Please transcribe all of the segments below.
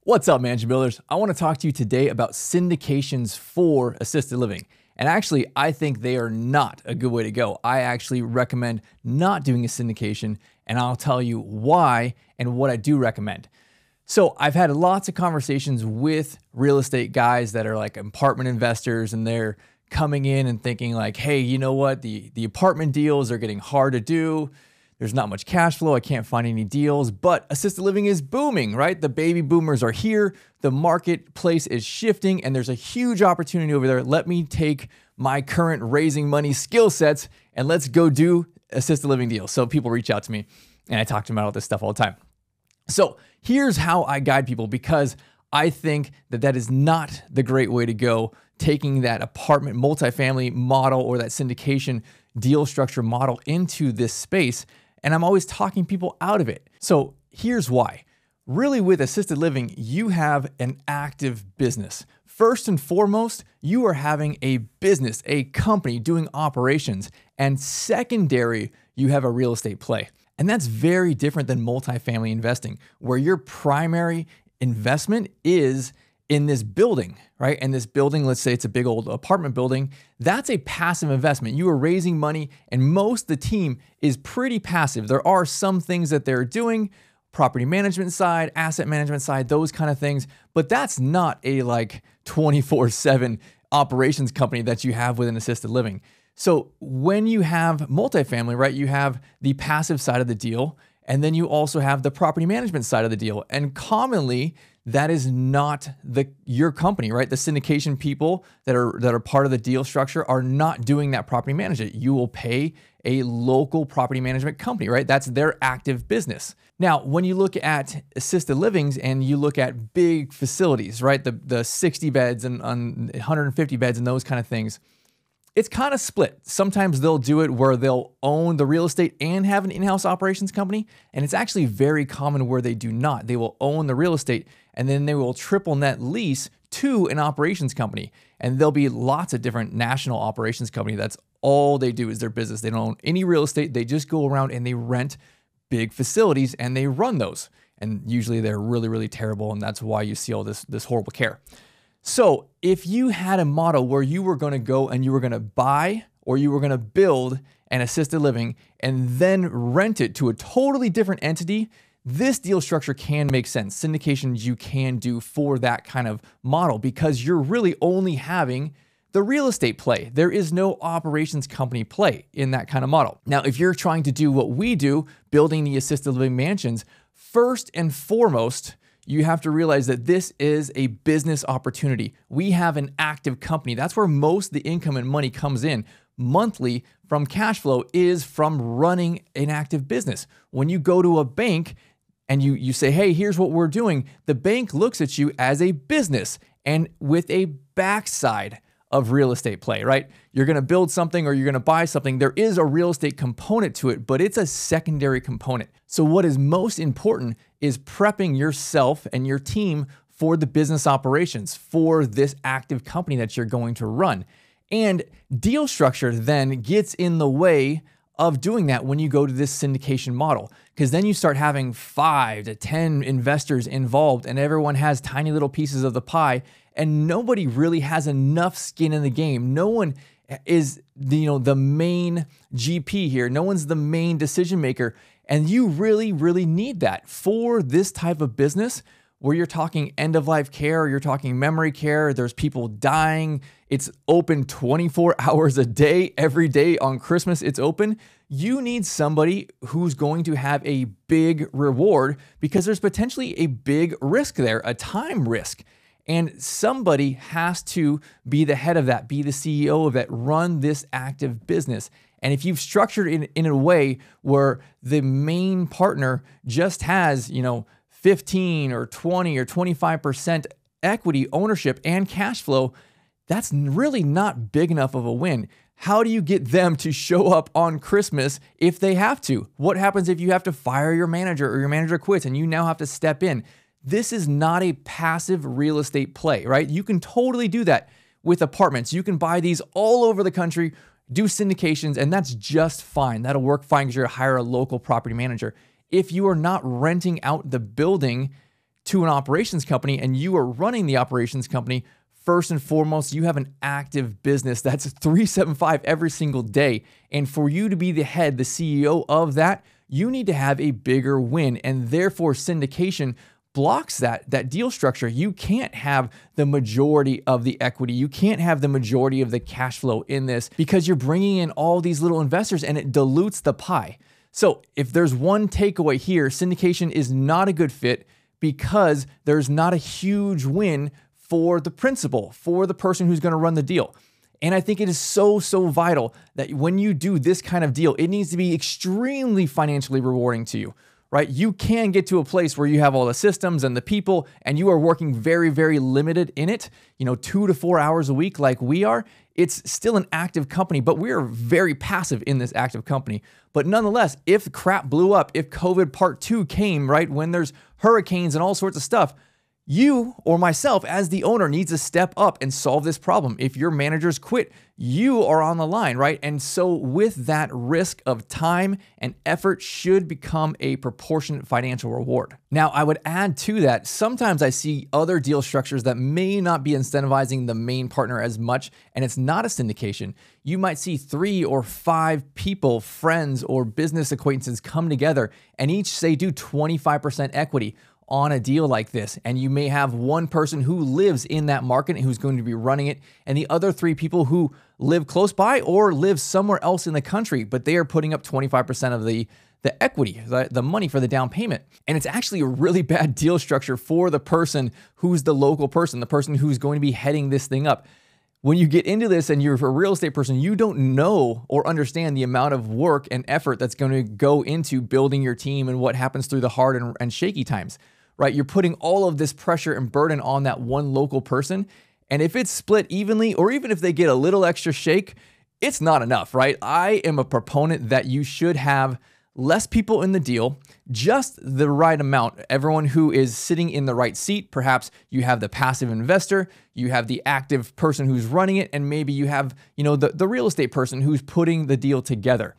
What's up, Mansion Builders? I want to talk to you today about syndications for assisted living. And actually, I think they are not a good way to go. I actually recommend not doing a syndication, and I'll tell you why and what I do recommend. So I've had lots of conversations with real estate guys that are like apartment investors, and they're coming in and thinking like, hey, you know what? The apartment deals are getting hard to do. There's not much cash flow. I can't find any deals, but assisted living is booming, right? The baby boomers are here. The marketplace is shifting, and there's a huge opportunity over there. Let me take my current raising money skill sets and let's go do assisted living deals. So people reach out to me and I talk to them about all this stuff all the time. So here's how I guide people, because I think that is not the great way to go, taking that apartment multifamily model or that syndication deal structure model into this space. And I'm always talking people out of it. So here's why. Really, with assisted living, you have an active business. First and foremost, you are having a business, a company doing operations. And secondary, you have a real estate play. And that's very different than multifamily investing, where your primary investment is in this building, right? And this building, let's say it's a big old apartment building, that's a passive investment. You are raising money, and most of the team is pretty passive. There are some things that they're doing, property management side, asset management side, those kind of things, but that's not a like 24/7 operations company that you have within assisted living. So when you have multifamily, right, you have the passive side of the deal, and then you also have the property management side of the deal. And commonly, that is not your company, right? The syndication people that are part of the deal structure are not doing that property management. You will pay a local property management company, right? That's their active business. Now, when you look at assisted livings and you look at big facilities, right? The 60 beds and 150 beds and those kind of things, it's kind of split. Sometimes they'll do it where they'll own the real estate and have an in-house operations company. And it's actually very common where they do not. They will own the real estate and then they will triple net lease to an operations company. And there'll be lots of different national operations company. That's all they do is their business. They don't own any real estate. They just go around and they rent big facilities and they run those. And usually they're really, really terrible. And that's why you see all this horrible care. So if you had a model where you were going to go and you were going to buy or you were going to build an assisted living and then rent it to a totally different entity, this deal structure can make sense. Syndications you can do for that kind of model because you're really only having the real estate play. There is no operations company play in that kind of model. Now, if you're trying to do what we do, building the assisted living mansions, first and foremost, you have to realize that this is a business opportunity. We have an active company. That's where most of the income and money comes in monthly from cash flow, is from running an active business. When you go to a bank and you say, hey, here's what we're doing, the bank looks at you as a business and with a backside of real estate play, right? You're going to build something or you're going to buy something. There is a real estate component to it, but it's a secondary component. So what is most important is prepping yourself and your team for the business operations for this active company that you're going to run. And deal structure then gets in the way of doing that when you go to this syndication model, because then you start having 5 to 10 investors involved and everyone has tiny little pieces of the pie and nobody really has enough skin in the game. No one is the main GP here. No one's the main decision maker. And you really, really need that for this type of business where you're talking end-of-life care, you're talking memory care, there's people dying, it's open 24 hours a day, every day on Christmas it's open. You need somebody who's going to have a big reward because there's potentially a big risk there, a time risk. And somebody has to be the head of that, be the CEO of that, run this active business. And if you've structured it in a way where the main partner just has, 15 or 20 or 25% equity ownership and cash flow, that's really not big enough of a win. How do you get them to show up on Christmas if they have to? What happens if you have to fire your manager or your manager quits and you now have to step in? This is not a passive real estate play, right? You can totally do that with apartments. You can buy these all over the country, do syndications, and that's just fine. That'll work fine because you're going to hire a local property manager. If you are not renting out the building to an operations company and you are running the operations company, first and foremost, you have an active business that's 375 every single day. And for you to be the head, the CEO of that, you need to have a bigger win. And therefore, syndication blocks that deal structure. You can't have the majority of the equity. You can't have the majority of the cash flow in this because you're bringing in all these little investors and it dilutes the pie. So if there's one takeaway here, syndication is not a good fit because there's not a huge win for the principal, for the person who's going to run the deal. And I think it is so vital that when you do this kind of deal, it needs to be extremely financially rewarding to you, right? You can get to a place where you have all the systems and the people and you are working very limited in it, 2 to 4 hours a week like we are. It's still an active company, but we are very passive in this active company. But nonetheless, if crap blew up, if COVID part 2 came, right, when there's hurricanes and all sorts of stuff, you or myself as the owner needs to step up and solve this problem. If your managers quit, you are on the line, right? And so with that, risk of time and effort should become a proportionate financial reward. Now, I would add to that, sometimes I see other deal structures that may not be incentivizing the main partner as much, and it's not a syndication. You might see 3 or 5 people, friends or business acquaintances come together and each say do 25% equity on a deal like this. And you may have one person who lives in that market and who's going to be running it, and the other 3 people who live close by or live somewhere else in the country, but they are putting up 25% of the equity, the money for the down payment. And it's actually a really bad deal structure for the person who's the local person, the person who's going to be heading this thing up. When you get into this and you're a real estate person, you don't know or understand the amount of work and effort that's going to go into building your team and what happens through the hard and shaky times. Right? You're putting all of this pressure and burden on that one local person. And if it's split evenly, or even if they get a little extra shake, it's not enough, right? I am a proponent that you should have less people in the deal, just the right amount. Everyone who is sitting in the right seat. Perhaps you have the passive investor, you have the active person who's running it, and maybe you have, the real estate person who's putting the deal together.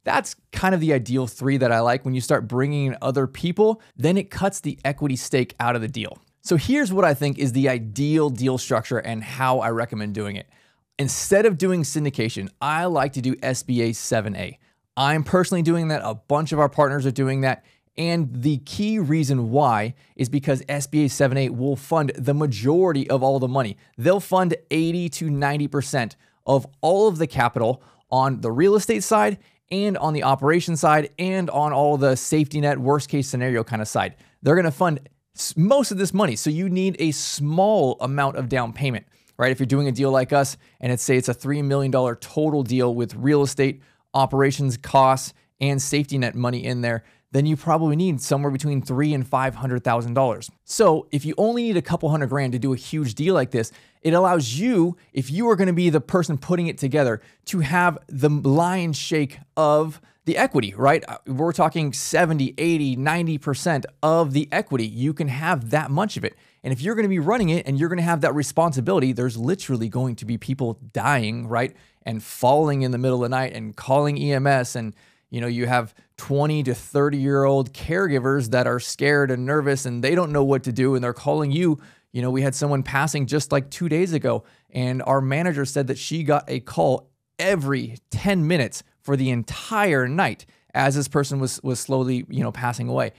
That's kind of the ideal 3 that I like. When you start bringing in other people, then it cuts the equity stake out of the deal. So here's what I think is the ideal deal structure and how I recommend doing it. Instead of doing syndication, I like to do SBA 7A. I'm personally doing that. A bunch of our partners are doing that. And the key reason why is because SBA 7A will fund the majority of all the money. They'll fund 80 to 90% of all of the capital on the real estate side and on the operations side and on all the safety net, worst case scenario kind of side. They're going to fund most of this money. So you need a small amount of down payment, right? If you're doing a deal like us and it's a $3 million total deal with real estate, operations costs, and safety net money in there, then you probably need somewhere between $300,000 and $500,000. So if you only need a couple $100,000 to do a huge deal like this, it allows you, if you are going to be the person putting it together, to have the lion's shake of the equity, right? We're talking 70, 80, 90% of the equity. You can have that much of it. And if you're going to be running it and you're going to have that responsibility, there's literally going to be people dying, right? And falling in the middle of the night and calling EMS, and you have 20 to 30-year-old caregivers that are scared and nervous and they don't know what to do and they're calling you. We had someone passing just like 2 days ago, and our manager said that she got a call every 10 minutes for the entire night as this person was slowly, passing away.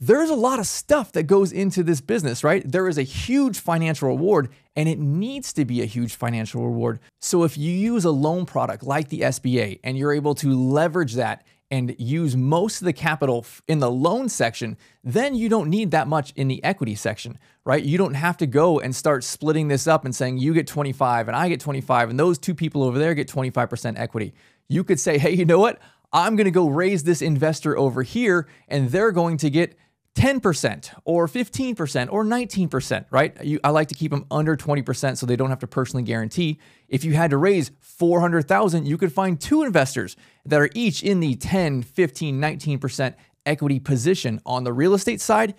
There's a lot of stuff that goes into this business, right? There is a huge financial reward, and it needs to be a huge financial reward. So if you use a loan product like the SBA and you're able to leverage that and use most of the capital in the loan section, then you don't need that much in the equity section, right? You don't have to go and start splitting this up and saying you get 25 and I get 25 and those 2 people over there get 25% equity. You could say, hey, you know what? I'm going to go raise this investor over here and they're going to get 10% or 15% or 19%, right? I like to keep them under 20% so they don't have to personally guarantee. If you had to raise 400,000, you could find 2 investors that are each in the 10, 15, 19% equity position on the real estate side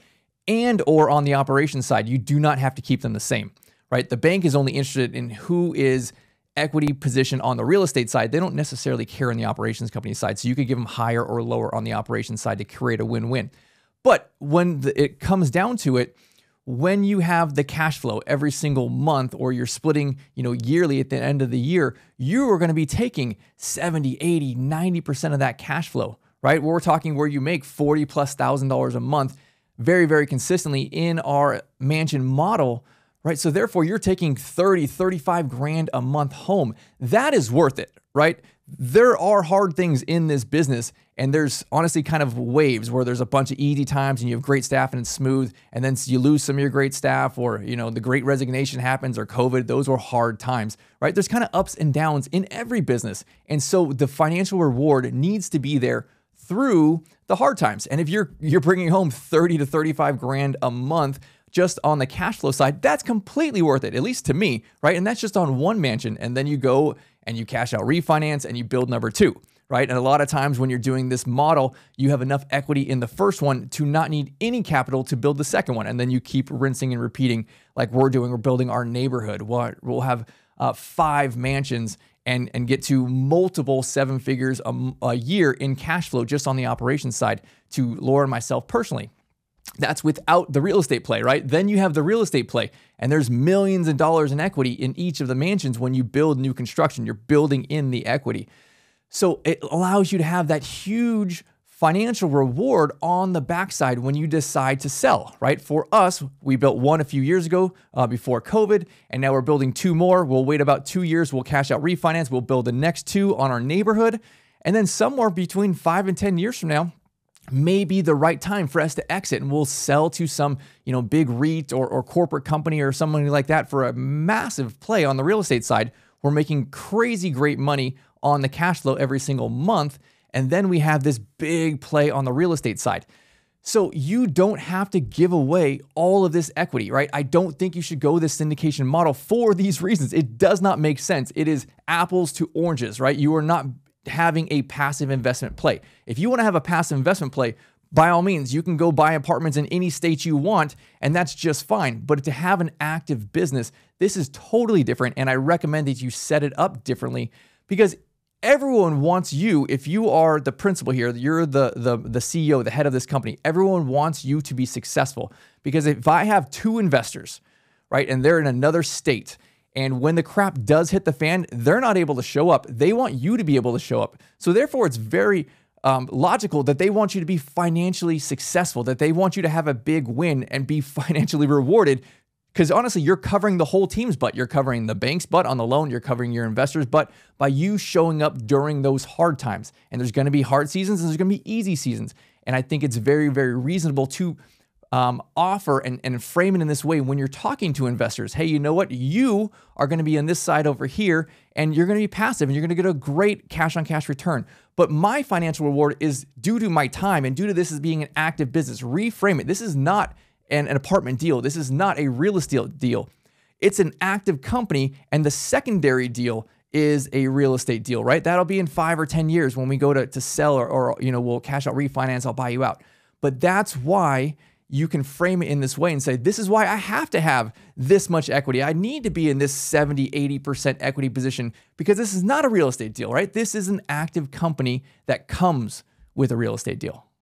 and or on the operations side. You do not have to keep them the same, right? The bank is only interested in who is equity position on the real estate side. They don't necessarily care on the operations company side. So you could give them higher or lower on the operations side to create a win-win. But when it comes down to it, when you have the cash flow every single month, or you're splitting, yearly at the end of the year, you are going to be taking 70, 80, 90% of that cash flow, right? We're talking where you make $40,000+ a month very, very consistently in our mansion model, right? So therefore you're taking 30, 35 grand a month home. That is worth it, right? There are hard things in this business, and there's honestly kind of waves where there's a bunch of easy times and you have great staff and it's smooth, and then you lose some of your great staff, or the great resignation happens, or COVID. Those were hard times, right? There's kind of ups and downs in every business. And so the financial reward needs to be there through the hard times. And if you're bringing home 30 to 35 grand a month just on the cash flow side, that's completely worth it, at least to me, right? And that's just on one mansion. And then you go and you cash out, refinance, and you build number two, right? And a lot of times when you're doing this model, you have enough equity in the first one to not need any capital to build the second one. And then you keep rinsing and repeating like we're doing. We're building our neighborhood. We'll have 5 mansions and get to multiple 7 figures a year in cash flow just on the operations side to Laura and myself personally. That's without the real estate play, right? Then you have the real estate play, and there's millions of dollars in equity in each of the mansions. When you build new construction, you're building in the equity. So it allows you to have that huge financial reward on the backside when you decide to sell, right? For us, we built one a few years ago before COVID, and now we're building 2 more. We'll wait about 2 years. We'll cash out, refinance. We'll build the next 2 on our neighborhood. And then somewhere between 5 and 10 years from now, may be the right time for us to exit, and we'll sell to some, big REIT or corporate company or somebody like that for a massive play on the real estate side. We're making crazy great money on the cash flow every single month. And then we have this big play on the real estate side. So you don't have to give away all of this equity, right? I don't think you should go this syndication model for these reasons. It does not make sense. It is apples to oranges, right? You are not having a passive investment play. If you want to have a passive investment play, by all means, you can go buy apartments in any state you want, and that's just fine. But to have an active business, this is totally different, and I recommend that you set it up differently, because everyone wants you. If you are the principal here, you're the CEO, the head of this company, everyone wants you to be successful. Because if I have 2 investors, right, and they're in another state, and when the crap does hit the fan, they're not able to show up. They want you to be able to show up. So therefore, it's very logical that they want you to be financially successful, that they want you to have a big win and be financially rewarded. Because honestly, you're covering the whole team's butt. You're covering the bank's butt on the loan. You're covering your investors' butt by you showing up during those hard times. And there's going to be hard seasons and there's going to be easy seasons. And I think it's very, very reasonable to offer and frame it in this way when you're talking to investors. Hey, you know what? You are going to be on this side over here, and you're going to be passive, and you're going to get a great cash-on-cash return. But my financial reward is due to my time and due to this as being an active business. Reframe it. This is not an apartment deal. This is not a real estate deal. It's an active company, and the secondary deal is a real estate deal, right? That'll be in 5 or 10 years when we go to sell or we'll cash out, refinance, I'll buy you out. But that's why you can frame it in this way and say, this is why I have to have this much equity. I need to be in this 70, 80% equity position, because this is not a real estate deal, right? This is an active company that comes with a real estate deal.